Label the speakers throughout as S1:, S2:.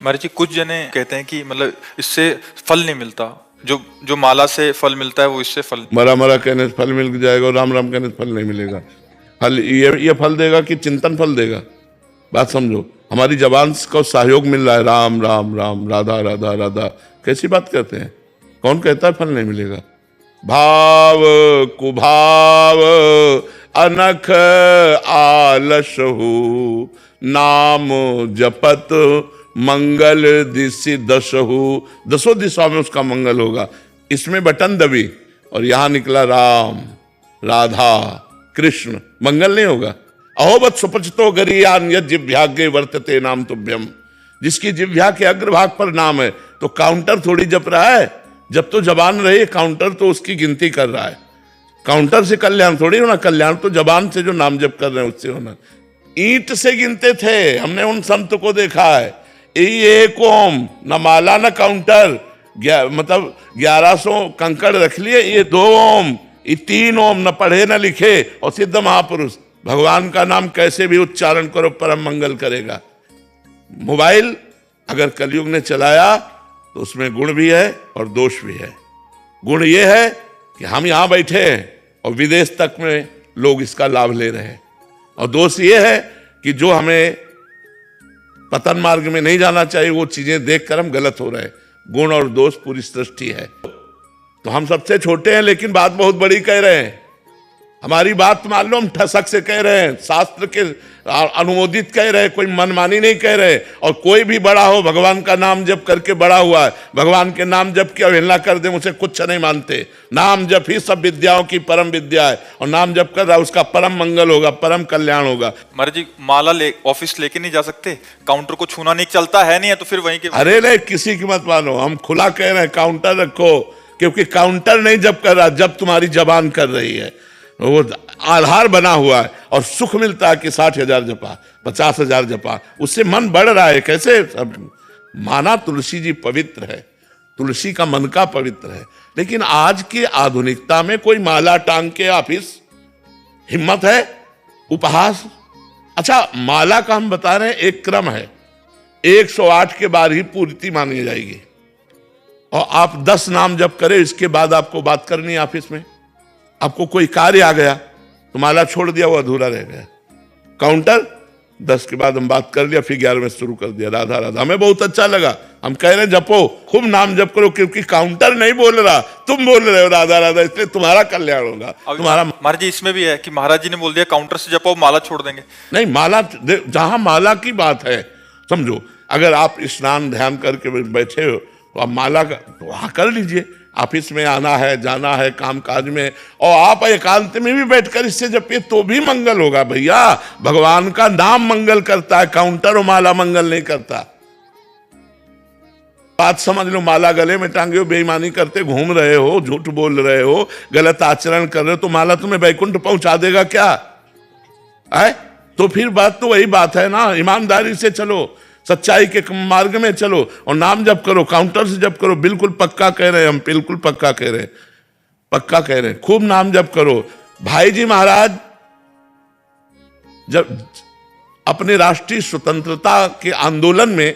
S1: महाराज जी, कुछ जने कहते हैं कि मतलब इससे फल नहीं मिलता, जो जो माला से फल मिलता है वो इससे फल।
S2: मरा मरा कहने से फल मिल जाएगा और राम राम कहने से फल नहीं मिलेगा। फल ये फल देगा कि चिंतन फल देगा? बात समझो, हमारी जबान को सहयोग मिल रहा है, राम राम राम, राधा राधा राधा, कैसी बात करते हैं? कौन कहता है फल नहीं मिलेगा? भाव कुभाव अनख आलसहु, नाम जपत मंगल दिशि दशहु। दसों दिशाओं में उसका मंगल होगा। इसमें बटन दबी और यहां निकला राम राधा कृष्ण, मंगल नहीं होगा। अहोबत सुपचितो गरियान यद जिह्वाग्रे वर्तते नाम तुभ्यम। जिसकी जिह्वा के अग्रभाग पर नाम है तो काउंटर थोड़ी जप रहा है, जब तो जबान रही, काउंटर तो उसकी गिनती कर रहा है। काउंटर से कल्याण थोड़ी होना, कल्याण तो जबान से जो नाम जप कर रहे हैं उससे होना। ईंट से गिनते थे, हमने उन संत को देखा है, एक ओम, न माला न काउंटर, मतलब 1100 कंकड़ रख लिए, ये 2 ओम, ये 3 ओम, न पढ़े न लिखे, और सिद्ध महापुरुष। भगवान का नाम कैसे भी उच्चारण करो परम मंगल करेगा। मोबाइल अगर कलयुग ने चलाया तो उसमें गुण भी है और दोष भी है। गुण ये है कि हम यहां बैठे हैं और विदेश तक में लोग इसका लाभ ले रहे हैं, और दोष ये है कि जो हमें पतन मार्ग में नहीं जाना चाहिए वो चीजें देखकर हम गलत हो रहे हैं। गुण और दोष पूरी सृष्टि है। तो हम सबसे छोटे हैं लेकिन बात बहुत बड़ी कह रहे हैं। हमारी बात मान लो, हम ठसक से कह रहे हैं, शास्त्र के अनुमोदित कह रहे हैं, कोई मनमानी नहीं कह रहे। और कोई भी बड़ा हो, भगवान का नाम जप करके बड़ा हुआ है, भगवान के नाम जप की अवहेलना कर दे, उसे कुछ नहीं मानते। नाम जप ही सब विद्याओं की परम विद्या है, और नाम जप कर रहा है उसका परम मंगल होगा, परम कल्याण होगा।
S1: महाराज जी, माला ऑफिस लेके नहीं जा सकते, काउंटर को छूना नहीं, चलता है नहीं है तो फिर वहीं के।
S2: अरे नहीं, किसी की मत मानो, हम खुला कह रहे हैं काउंटर रखो, क्योंकि काउंटर नहीं जप कर रहा, जब तुम्हारी जबान कर रही है। वो आधार बना हुआ है और सुख मिलता है कि 60,000 जपा, 50,000 जपा, उससे मन बढ़ रहा है। कैसे? माना तुलसी जी पवित्र है, तुलसी का मन का पवित्र है, लेकिन आज की आधुनिकता में कोई माला टांग के ऑफिस, हिम्मत है? उपहास। अच्छा, माला का हम बता रहे हैं एक क्रम है, 108 के बाद ही पूर्ति मानी जाएगी, और आप 10 नाम जप करें, इसके बाद आपको बात करनी है ऑफिस में। आपको कोई कार्य आ गया तो माला छोड़ दिया, वो अधूरा रह गया। काउंटर 10 के बाद हम बात कर लिया, फिर 11 में शुरू कर दिया राधा राधा। हमें बहुत अच्छा लगा, हम कह रहे हैं जपो, खूब नाम जप करो, क्योंकि काउंटर नहीं बोल रहा, तुम बोल रहे हो राधा राधा, इसलिए तुम्हारा कल्याण होगा। तुम्हारा
S1: महाराज जी, इसमें भी है कि महाराज जी ने बोल दिया काउंटर से जपो, माला छोड़ देंगे।
S2: नहीं, माला जहां माला की बात है, समझो, अगर आप स्नान ध्यान करके बैठे हो तो आप माला का तो वहां कर लीजिए। ऑफिस में आना है, जाना है, काम काज में, और आप एकांत में भी बैठकर इससे जपिए तो भी मंगल होगा। भैया, भगवान का नाम मंगल करता है, काउंटर और माला मंगल नहीं करता। बात समझ लो, माला गले में टांगे हो, बेईमानी करते घूम रहे हो, झूठ बोल रहे हो, गलत आचरण कर रहे हो, तो माला तुम्हें वैकुंठ पहुंचा देगा क्या? है तो फिर बात तो वही बात है ना, ईमानदारी से चलो, सच्चाई के मार्ग में चलो, और नाम जप करो, काउंटर से जप करो। बिल्कुल पक्का कह रहे हैं हम, बिल्कुल पक्का कह रहे हैं, पक्का कह रहे हैं, खूब नाम जप करो। भाई जी महाराज जब अपने राष्ट्रीय स्वतंत्रता के आंदोलन में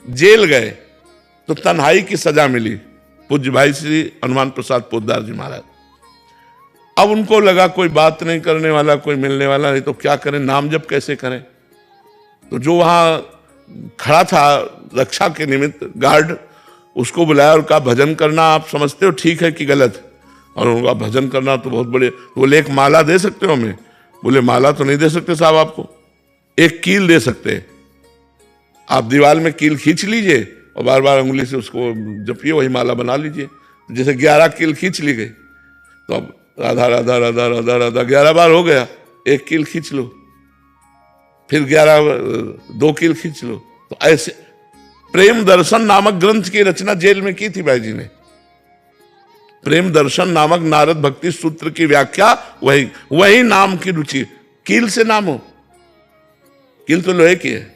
S2: जेल गए तो तन्हाई की सजा मिली, पूज्य भाई श्री हनुमान प्रसाद पोद्दार जी महाराज। अब उनको लगा कोई बात नहीं करने वाला, कोई मिलने वाला नहीं, तो क्या करें, नाम जप कैसे करें? तो जो वहां खड़ा था रक्षा के निमित्त गार्ड, उसको बुलाया और कहा, भजन करना आप समझते हो ठीक है कि गलत? और उनका भजन करना तो बहुत बड़े। तो बोले, एक माला दे सकते हो हमें? बोले, माला तो नहीं दे सकते साहब, आपको एक कील दे सकते हैं। आप दीवार में कील खींच लीजिए और बार बार उंगली से उसको जपिए, वही माला बना लीजिए। जैसे 11 कील खींच ली गई, तो अब राधा राधा राधा राधा राधा 11 बार हो गया, एक कील खींच लो, फिर 2 कील खींच लो। तो ऐसे प्रेम दर्शन नामक ग्रंथ की रचना जेल में की थी भाई जी ने। प्रेम दर्शन नामक नारद भक्ति सूत्र की व्याख्या वही नाम की रुचि। कील से नाम हो, कील तो लोहे की है,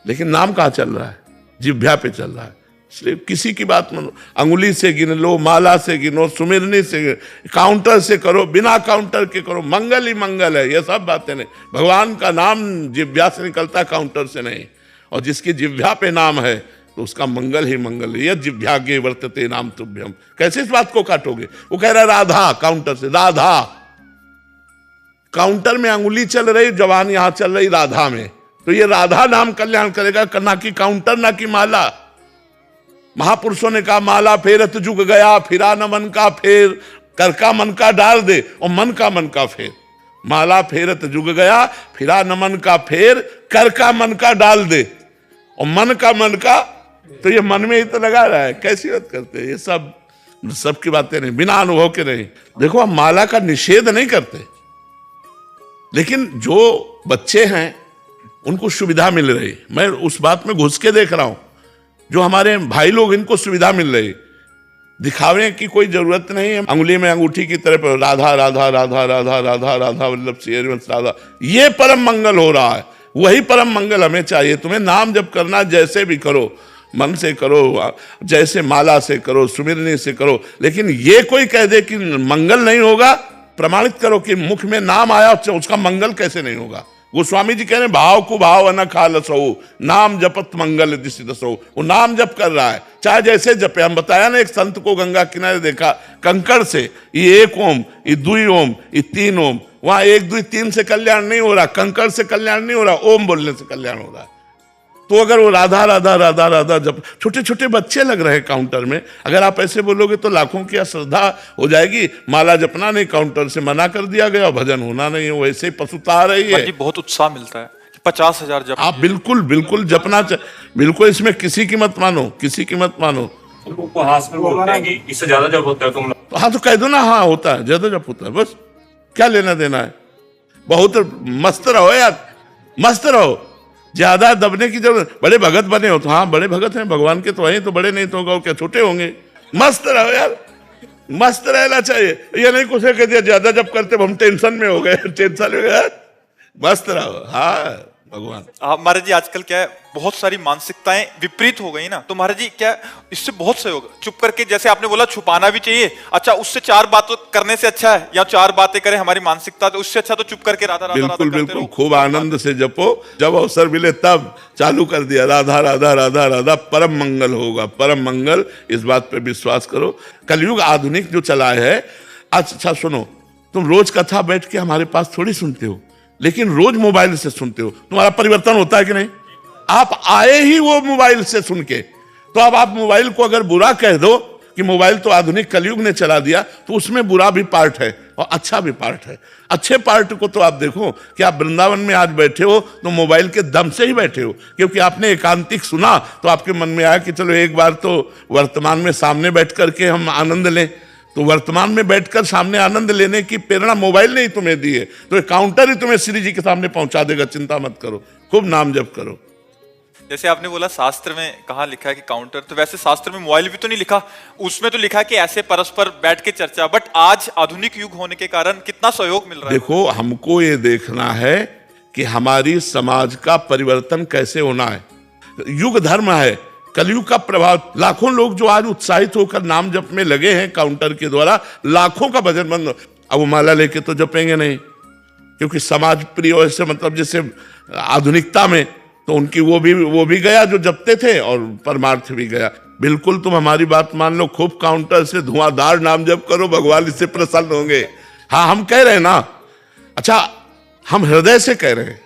S2: लेकिन नाम कहां चल रहा है? जिह्वा पे चल रहा है। इसलिए किसी की बात मानो, अंगुली से गिन लो, माला से गिनो, सुमिरनी से, काउंटर से करो, बिना काउंटर के करो, मंगल ही मंगल है। ये सब बातें नहीं, भगवान का नाम जिह्वा से निकलता, काउंटर से नहीं। और जिसकी जिह्वा पे नाम है तो उसका मंगल ही मंगल है। यह जिह्वाग्रे वर्तते नाम तुभ्यम। कैसे इस बात को काटोगे? वो कह रहा राधा, काउंटर से राधा, काउंटर में अंगुली चल रही, जवान यहां चल रही राधा में, तो ये राधा नाम कल्याण करेगा, ना कि काउंटर, ना कि माला। महापुरुषों ने कहा माला फेरत जुग गया, फिरा न मन का फेर, कर का मन का डाल दे और मन का फेर। माला फेरत जुग गया, फिरा न मन का फेर, कर का मन का डाल दे और मन का, तो ये मन में ही तो लगा रहा है। कैसी बात करते हैं ये सब की बातें नहीं, बिना अनुभव के नहीं। देखो हम माला का निषेध नहीं करते, लेकिन जो बच्चे हैं उनको सुविधा मिल रही, मैं उस बात में घुस के देख रहा हूं। जो हमारे भाई लोग, इनको सुविधा मिल रही, दिखावे की कोई जरूरत नहीं है। अंगुली में अंगूठी की तरफ राधा राधा राधा राधा राधा राधा वल्लभ श्री हरिवंश राधा, ये परम मंगल हो रहा है। वही परम मंगल हमें चाहिए। तुम्हें नाम जप करना जैसे भी करो, मन से करो, जैसे माला से करो, सुमिरनी से करो, लेकिन ये कोई कह दे कि मंगल नहीं होगा, प्रमाणित करो कि मुख में नाम आया, उसका मंगल कैसे नहीं होगा। गोस्वामी जी कह रहे भाव को भाव न खालसो, नाम जपत मंगल दिशि दसो। वो नाम जप कर रहा है, चाहे जैसे जपे। हम बताया ना, एक संत को गंगा किनारे देखा, कंकड़ से ये 1 ओम, ये 2 ओम, ये 3 ओम, वहां 1 2 3 से कल्याण नहीं हो रहा, कंकड़ से कल्याण नहीं हो रहा, ओम बोलने से कल्याण हो रहा है। तो अगर वो राधा राधा राधा राधा जब छोटे छोटे बच्चे लग रहे हैं काउंटर में, अगर आप ऐसे बोलोगे तो लाखों की अश्रद्धा हो जाएगी। माला जपना नहीं, काउंटर से मना कर दिया गया, भजन होना नहीं, वैसे ही पशुता आ रही है।
S1: बहुत उत्साह मिलता है कि 50,000 जप।
S2: आप बिल्कुल जपना, बिल्कुल इसमें किसी की मत मानो, किसी की मत मानो।
S3: उपहास में बोलते हैं कि इससे ज्यादा जब होता है तुम।
S2: हाँ तो कह दो ना, हाँ होता है, ज्यादा जब होता है, बस क्या लेना देना है। बहुत मस्त रहो यार, मस्त रहो, ज्यादा दबने की जरूरत। बड़े भगत बने हो तो हाँ बड़े भगत हैं भगवान के, तो हैं तो बड़े, नहीं तो क्या छोटे होंगे। मस्त रहो यार, मस्त रहना चाहिए। ये नहीं कुछ कह दिया ज्यादा जब करते हम टेंशन में हो गए, टेंशन हो गया। मस्त रहो, हाँ भगवान।
S1: महाराज जी आजकल क्या है, बहुत सारी मानसिकताएं विपरीत हो गई ना, तो महाराज जी क्या इससे बहुत सहयोग, चुप करके जैसे आपने बोला छुपाना भी चाहिए। अच्छा, उससे 4 बातें करने से अच्छा है, या 4 बातें करें हमारी मानसिकता, तो उससे अच्छा तो चुप करके राधा राधा
S2: बिल्कुल
S1: राधा
S2: बिल्कुल, खूब आनंद से जपो, जब अवसर मिले तब चालू कर दिया राधा राधा राधा राधा, परम मंगल होगा, परम मंगल। इस बात पे विश्वास करो। कलयुग आधुनिक जो चला है, अच्छा सुनो, तुम रोज कथा बैठ के हमारे पास थोड़ी सुनते हो, लेकिन रोज मोबाइल से सुनते हो। तुम्हारा परिवर्तन होता है कि नहीं? आप आए ही वो मोबाइल से सुन के, तो अब आप मोबाइल को अगर बुरा कह दो कि मोबाइल तो आधुनिक कलयुग ने चला दिया, तो उसमें बुरा भी पार्ट है और अच्छा भी पार्ट है। अच्छे पार्ट को तो आप देखो कि आप वृंदावन में आज बैठे हो तो मोबाइल के दम से ही बैठे हो, क्योंकि आपने एकांतिक सुना तो आपके मन में आया कि चलो एक बार तो वर्तमान में सामने बैठ करके हम आनंद लें। तो वर्तमान में बैठकर सामने आनंद लेने की प्रेरणा मोबाइल ने ही तुम्हें दी है, तो काउंटर ही तुम्हें श्री जी के सामने पहुंचा देगा। चिंता मत करो, खूब नाम जप करो।
S1: जैसे आपने बोला शास्त्र में कहाँ लिखा है कि काउंटर, तो वैसे शास्त्र में मोबाइल भी तो नहीं लिखा, उसमें तो लिखा है कि ऐसे परस्पर बैठ के चर्चा। बट आज आधुनिक युग होने के कारण कितना सहयोग मिल रहा है।
S2: देखो, हमको ये देखना है कि हमारी समाज का परिवर्तन कैसे होना है। युग धर्म है, कलयुग का प्रभाव। लाखों लोग जो आज उत्साहित होकर नाम जप में लगे हैं काउंटर के द्वारा, लाखों का भजन बंद। अब वो माला लेके तो जपेंगे नहीं, क्योंकि समाज प्रिय से मतलब जैसे आधुनिकता में तो उनकी वो भी गया जो जपते थे, और परमार्थ भी गया। बिल्कुल तुम हमारी बात मान लो, खूब काउंटर से धुआंधार नाम जप करो, भगवान इससे प्रसन्न होंगे। हाँ हम कह रहे हैं ना, अच्छा हम हृदय से कह रहे हैं।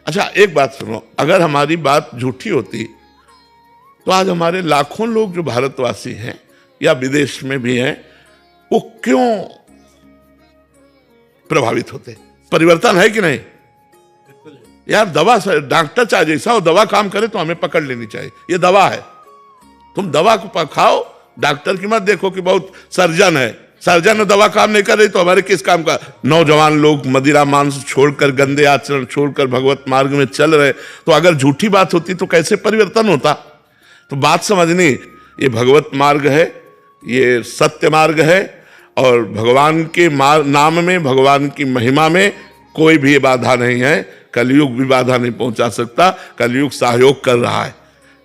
S2: अच्छा एक बात सुनो, अगर हमारी बात झूठी होती तो आज हमारे लाखों लोग जो भारतवासी हैं या विदेश में भी हैं, वो क्यों प्रभावित होते? परिवर्तन है कि नहीं यार? दवा डॉक्टर चाहे जैसा हो, दवा काम करे तो हमें पकड़ लेनी चाहिए, ये दवा है। तुम दवा को खाओ, डॉक्टर की मत देखो कि बहुत सर्जन है, सर्जन दवा काम नहीं कर रही तो हमारे किस काम का। नौजवान लोग मदिरा मांस छोड़कर, गंदे आचरण छोड़कर भगवत मार्ग में चल रहे, तो अगर झूठी बात होती तो कैसे परिवर्तन होता? तो बात समझनी, ये भगवत मार्ग है, ये सत्य मार्ग है, और भगवान के नाम में, भगवान की महिमा में कोई भी बाधा नहीं है। कलयुग भी बाधा नहीं पहुंचा सकता, कलयुग सहयोग कर रहा है।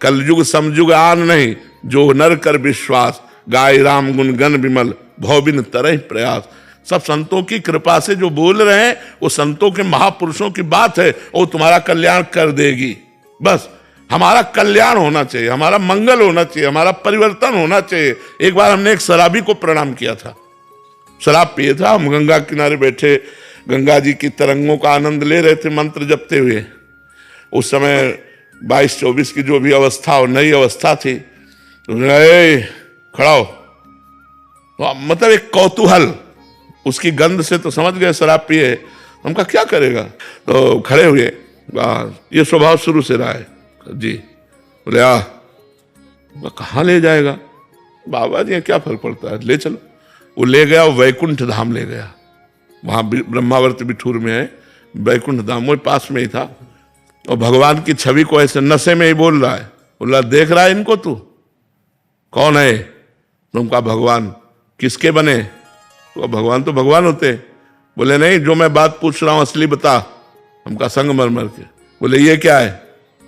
S2: कलयुग समयुग आन नहीं, जो नर कर विश्वास, गाय राम गुण गण विमल, भौबिन तरह प्रयास। सब संतों की कृपा से जो बोल रहे हैं, वो संतों के महापुरुषों की बात है, वो तुम्हारा कल्याण कर देगी। बस हमारा कल्याण होना चाहिए, हमारा मंगल होना चाहिए, हमारा परिवर्तन होना चाहिए। एक बार हमने एक शराबी को प्रणाम किया था, शराब पिए था, हम गंगा किनारे बैठे गंगा जी की तरंगों का आनंद ले रहे थे मंत्र जपते हुए। उस समय 22-24 की जो भी अवस्था और नई अवस्था थी, खड़ा हो, तो मतलब एक कौतूहल, उसकी गंध से तो समझ गए शराब पिए। हम कहा क्या करेगा, तो खड़े हुए, ये स्वभाव शुरू से रहा है जी। बोले कहाँ ले जाएगा बाबा जी, क्या फर्क पड़ता है, ले चलो। वो ले गया, वैकुंठ धाम ले गया, वहां ब्रह्मावर्त बिठूर में है वैकुंठ धाम, वो पास में ही था। और भगवान की छवि को ऐसे नशे में ही बोल रहा है, बोला देख रहा है इनको तू, कौन है? तुमका भगवान। किसके बने? तो भगवान तो भगवान होते। बोले नहीं, जो मैं बात पूछ रहा हूं असली बता। हमका संगमरमर के। बोले ये क्या है?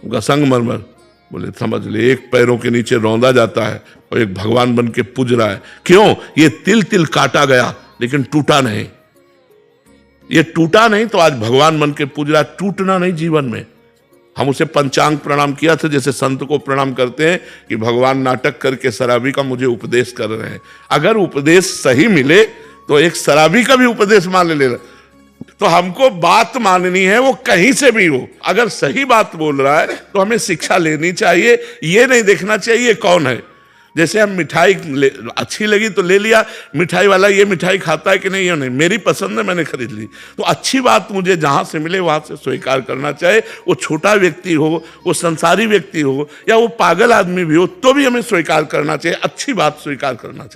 S2: हमका संगमरमर। बोले समझ ले, एक पैरों के नीचे रौंदा जाता है और एक भगवान बन के पूज रहा है। क्यों? ये तिल तिल काटा गया लेकिन टूटा नहीं, ये टूटा नहीं तो आज भगवान बन के पूज रहा है। टूटना नहीं जीवन में। हम उसे पंचांग प्रणाम किया था, जैसे संत को प्रणाम करते हैं कि भगवान नाटक करके शराबी का मुझे उपदेश कर रहे हैं। अगर उपदेश सही मिले तो एक शराबी का भी उपदेश मान ले। तो हमको बात माननी है, वो कहीं से भी हो। अगर सही बात बोल रहा है तो हमें शिक्षा लेनी चाहिए, ये नहीं देखना चाहिए कौन है। जैसे हम मिठाई अच्छी लगी तो ले लिया, मिठाई वाला ये मिठाई खाता है कि नहीं, ये नहीं, मेरी पसंद है मैंने खरीद ली। तो अच्छी बात मुझे जहां से मिले वहां से स्वीकार करना चाहिए। वो छोटा व्यक्ति हो, वो संसारी व्यक्ति हो, या वो पागल आदमी भी हो, तो भी हमें स्वीकार करना चाहिए, अच्छी बात स्वीकार करना चाहिए।